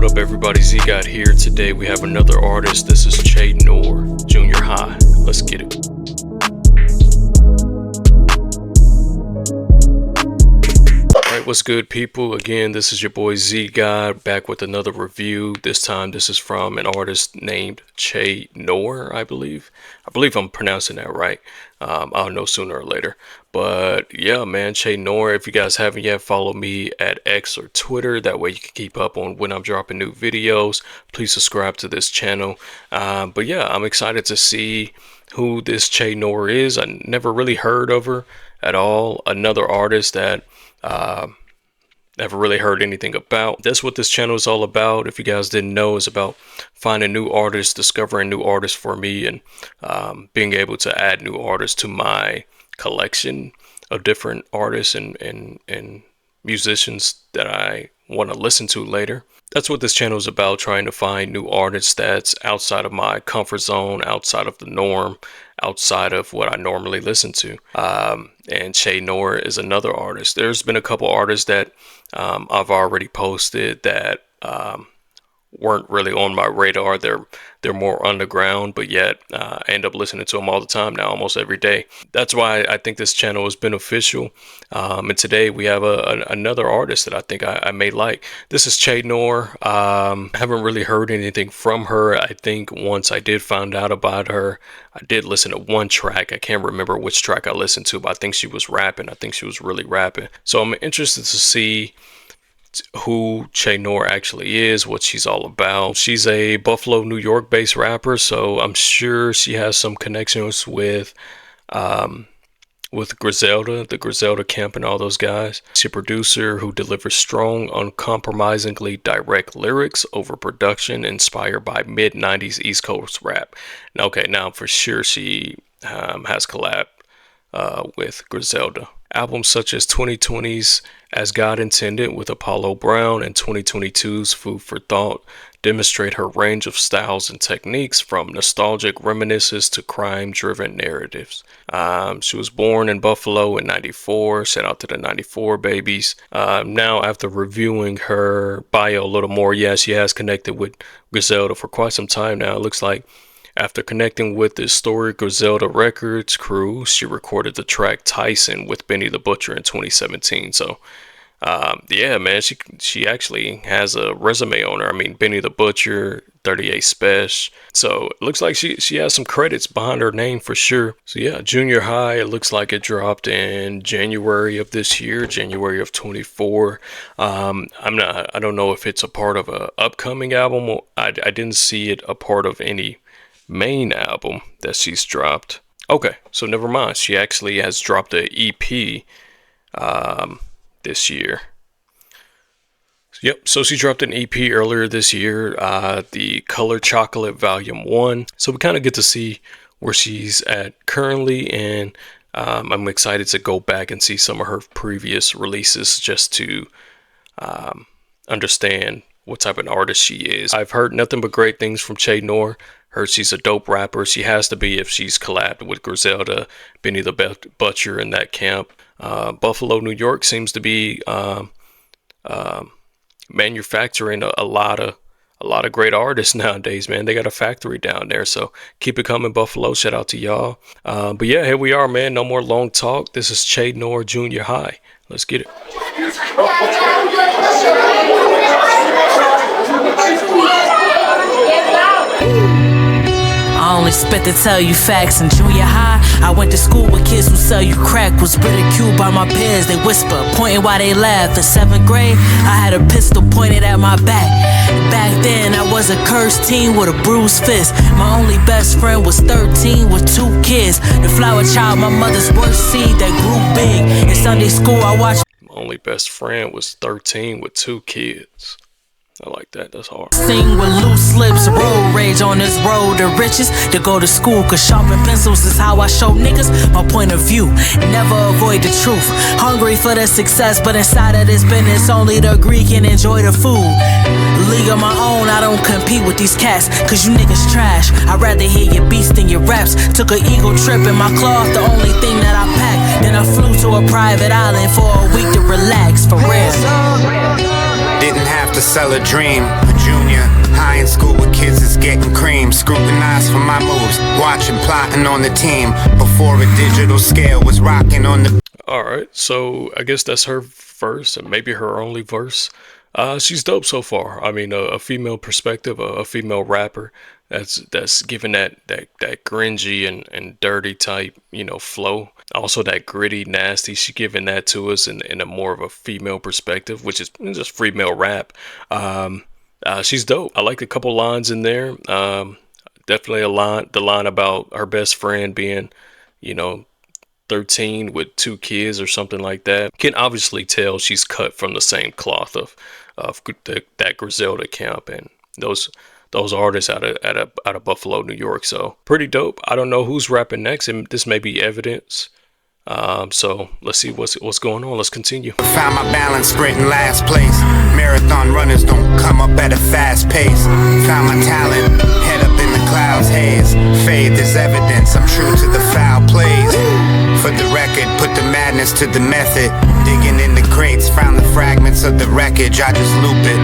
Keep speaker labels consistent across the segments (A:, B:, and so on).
A: What up, everybody? Z got here. Today we have another artist. This is Noir, Junior High. Let's get it. Alright, what's good, people? Again, this is your boy Z God back with another review. This time this is from an artist named Noir, I believe. I believe I'm pronouncing that right. I'll know sooner or later. But yeah, man, Noir, if you guys haven't yet, follow me at X or Twitter. That way you can keep up on when I'm dropping new videos. Please subscribe to this channel. But yeah, I'm excited to see who this Noir is. I never really heard of her at all. Another artist that never really heard anything about. That's what this channel is all about. If you guys didn't know, it's about finding new artists, discovering new artists for me, and being able to add new artists to my collection of different artists and musicians that I want to listen to later. That's what this channel is about, trying to find new artists that's outside of my comfort zone, outside of the norm, outside of what I normally listen to. And Noir is another artist. There's been a couple artists that I've already posted that weren't really on my radar. They're more underground, but yet I end up listening to them all the time now, almost every day. That's why I think this channel is beneficial. And today we have another artist that I think I may like. This is Noir. Haven't really heard anything from her. I think once I did find out about her, I did listen to one track. I can't remember which track I listened to, but I think she was rapping. I think she was really rapping. So I'm interested to see who Noir actually is, what she's all about. She's a Buffalo, New York based rapper, so I'm sure she has some connections with Griselda, the Griselda camp and all those guys. She's a producer who delivers strong, uncompromisingly direct lyrics over production inspired by mid-90s East Coast rap. Now for sure she has collabed with Griselda. Albums such as 2020's As God Intended with Apollo Brown and 2022's Food for Thought demonstrate her range of styles and techniques, from nostalgic reminiscences to crime-driven narratives. She was born in Buffalo in '94. Shout out to the '94 babies. Now, after reviewing her bio a little more, yeah, she has connected with Griselda for quite some time now. It looks like after connecting with the historic Griselda Records crew, she recorded the track Tyson with Benny the Butcher in 2017. So, yeah, man, she actually has a resume on her. I mean, Benny the Butcher, 38 Special. So it looks like she has some credits behind her name for sure. So yeah, Junior High, it looks like it dropped in January of this year, January of 24. I don't know if it's a part of a upcoming album. I didn't see it a part of any main album that she's dropped. Okay, so never mind. She actually has dropped an EP this year. Yep, so she dropped an EP earlier this year, the Color Chocolate Volume 1. So we kind of get to see where she's at currently, and I'm excited to go back and see some of her previous releases just to understand what type of artist she is. I've heard nothing but great things from Noir. Heard she's a dope rapper. She has to be if she's collabed with Griselda, Benny the Butcher in that camp. Buffalo, New York seems to be manufacturing a lot of great artists nowadays, man. They got a factory down there, so keep it coming, Buffalo. Shout out to y'all. But yeah, here we are, man. No more long talk. This is Noir, Junior High. Let's get it.
B: I only spit to tell you facts. In junior high, I went to school with kids who sell you crack. Was ridiculed by my peers, they whisper, pointing while they laugh. In 7th grade, I had a pistol pointed at my back. Back then, I was a cursed teen with a bruised fist. My only best friend was 13 with 2 kids. The flower child, my mother's worst seed that grew big. In Sunday school, I watched.
A: My only best friend was 13 with 2 kids. I like that. That's hard.
B: Sing with loose lips, road rage on this road to riches. To go to school, cause sharpen pencils is how I show niggas my point of view. Never avoid the truth. Hungry for the success, but inside of this business, only the Greek can enjoy the food. League of my own, I don't compete with these cats, cause you niggas trash. I'd rather hear your beats than your raps. Took an ego trip in my cloth, the only thing that I packed. Then I flew to a private island for a week to relax, for real.
C: Didn't have to to sell a dream. A junior, high in school with kids that's getting cream. Scrutinized for my moves, watching, plotting on the team. Before a digital scale was rocking on the...
A: Alright, so I guess that's her verse, and maybe her only verse. She's dope so far. I mean, a female perspective, a female rapper that's giving that cringy and dirty type, flow. Also that gritty, nasty. She giving that to us in a more of a female perspective, which is just female rap. She's dope. I like a couple lines in there. Definitely the line about her best friend being, 13 with 2 kids or something like that. Can obviously tell she's cut from the same cloth of that Griselda camp and those artists out of Buffalo, New York. So pretty dope. I don't know who's rapping next, and this may be evidence. So let's see what's going on. Let's continue.
C: Found my balance, sprinting last place. Marathon runners don't come up at a fast pace. Found my talent, head up in the clouds, haze. Faith is evidence, I'm true to the foul plays. For the record, put the madness to the method. Digging in the crates, found the fragments of the wreckage, I just loop it.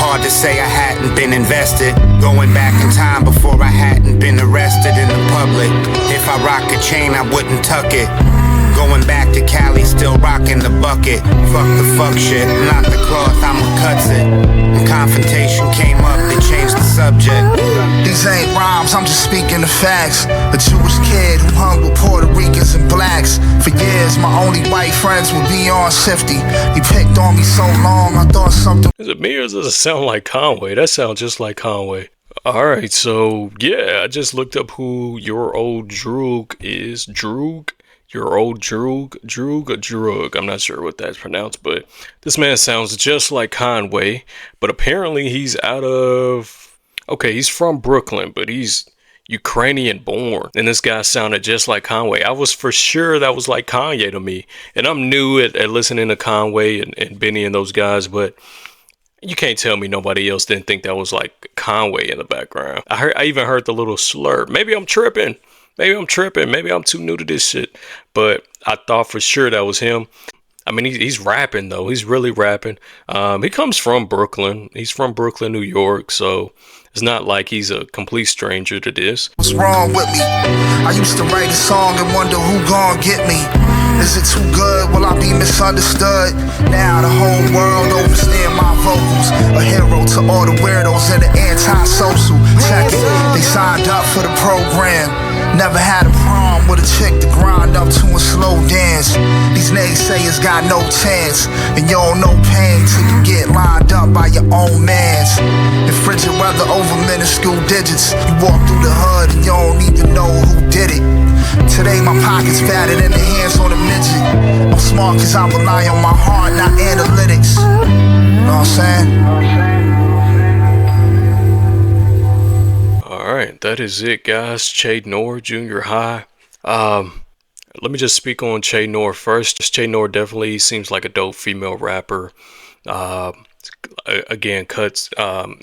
C: Hard to say I hadn't been invested. Going back in time before I hadn't been arrested in the public. If I rock a chain, I wouldn't tuck it. Going back to Cali, still rocking the bucket. Fuck the fuck shit, not the cloth, I'ma cuts it. When confrontation came up, they changed the subject.
D: These ain't rhymes, I'm just speaking the facts. A Jewish kid who hung with Puerto Ricans and blacks. For years, my only white friends were beyond shifty. He picked on me so long, I thought something.
A: Is it me or does it sound like Conway? That sounds just like Conway. Alright, so yeah, I just looked up who your old Droog is. Droog? Your old Droog. I'm not sure what that's pronounced, but this man sounds just like Conway. But apparently he's he's from Brooklyn, but he's Ukrainian born. And this guy sounded just like Conway. I was for sure that was like Kanye to me. And I'm new at listening to Conway and Benny and those guys, but you can't tell me nobody else didn't think that was like Conway in the background. I even heard the little slur. Maybe I'm tripping. Maybe I'm too new to this shit. But I thought for sure that was him. I mean, he's rapping, though. He's really rapping. He comes from Brooklyn. He's from Brooklyn, New York. So it's not like he's a complete stranger to this.
D: What's wrong with me? I used to write a song and wonder who gon' get me. Is it too good? Will I be misunderstood? Now the whole world overstand my vocals. A hero to all the weirdos and the anti-social. Check it, they signed up for the program. Never had a prom with a chick to grind up to a slow dance. These naysayers got no chance, and you don't know pain till you get lined up by your own mans. In frigid weather over minuscule digits, you walk through the hood and you don't even know who did it. Today my pocket's fatter than the hands on a midget. I'm smart cause I rely on my heart, not analytics. You know what I'm saying?
A: Alright, that is it, guys. Che Noir, junior high. Let me just speak on Che Noir first. Che Noir definitely seems like a dope female rapper. Again,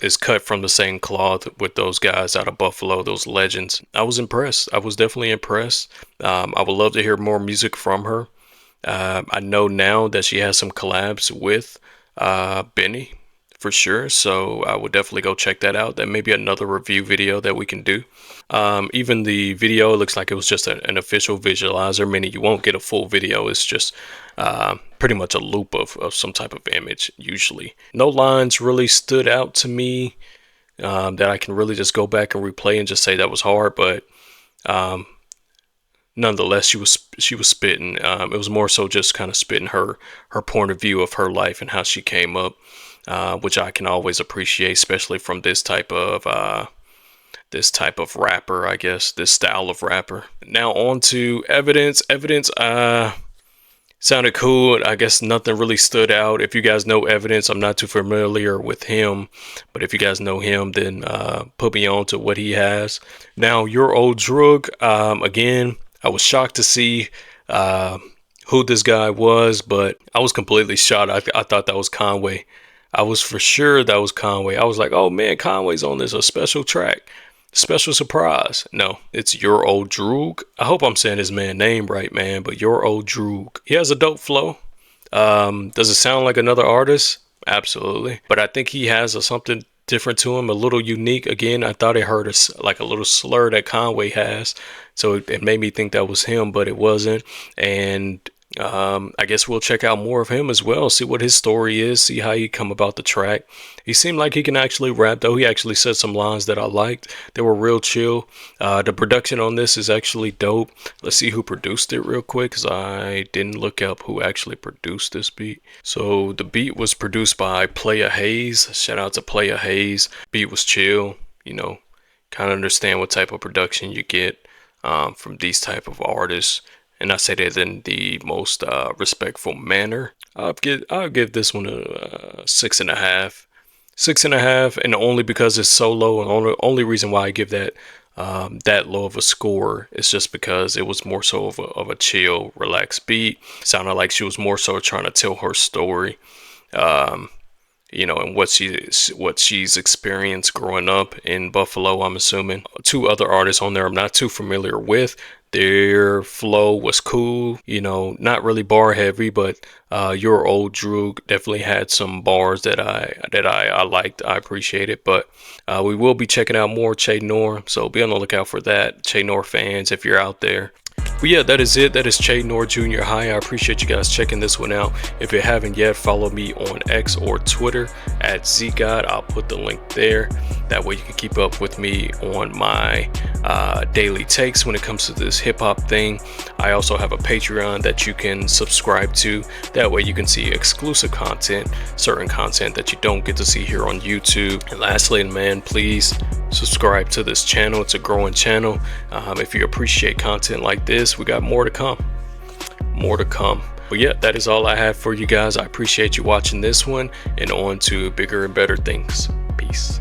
A: is cut from the same cloth with those guys out of Buffalo, those legends. I was impressed. I was definitely impressed. I would love to hear more music from her. I know now that she has some collabs with Benny, for sure, so I would definitely go check that out. That may be another review video that we can do. Even the video looks like it was just an official visualizer, meaning you won't get a full video. It's just pretty much a loop of some type of image usually. No lines really stood out to me that I can really just go back and replay and just say that was hard, but nonetheless, she was spitting. It was more so just kind of spitting her point of view of her life and how she came up. Which I can always appreciate, especially from this type of rapper, I guess, this style of rapper. Now on to Evidence. Evidence sounded cool. I guess nothing really stood out. If you guys know Evidence, I'm not too familiar with him, but if you guys know him, then put me on to what he has. Now, Your Old Drug, again, I was shocked to see who this guy was, but I was completely shocked. I thought that was Conway. I was for sure that was Conway. I was like, oh man, Conway's on this, a special track, special surprise. No, it's Your Old Droog. I hope I'm saying his man name right, man, but Your Old Droog. He has a dope flow. Does it sound like another artist? absolutely. But I think he has something different to him, a little unique. Again, I thought I heard like a little slur that Conway has, so it made me think that was him, but it wasn't. And I guess we'll check out more of him as well, see what his story is, see how he come about the track. He seemed like he can actually rap, though. He actually said some lines that I liked. They were real chill. The production on this is actually dope. Let's see who produced it real quick, because I didn't look up who actually produced this beat. So the beat was produced by Playa Hayes. Shout out to Playa Hayes. Beat was chill, you know, kind of understand what type of production you get from these type of artists. And I say that in the most respectful manner. I'll give this one a 6.5. 6.5, and only because it's so low, and only reason why I give that that low of a score is just because it was more so of a chill, relaxed beat. Sounded like she was more so trying to tell her story, you know, and what she's experienced growing up in Buffalo. I'm assuming 2 other artists on there I'm not too familiar with. Their flow was cool, you know, not really bar heavy, but Your Old Droog definitely had some bars that I liked. I appreciate it. But we will be checking out more Che Noir, so be on the lookout for that. Che Noir fans, if you're out there. But yeah, that is it. That is Che Noir Junior High. I appreciate you guys checking this one out. If you haven't yet, follow me on X or Twitter at ZGod. I'll put the link there. That way you can keep up with me on my daily takes when it comes to this hip hop thing. I also have a Patreon that you can subscribe to. That way you can see exclusive content, certain content that you don't get to see here on YouTube. And lastly, man, please subscribe to this channel. It's a growing channel. If you appreciate content like this, we got more to come. But yeah, that is all I have for you guys. I appreciate you watching this one, and on to bigger and better things. Peace.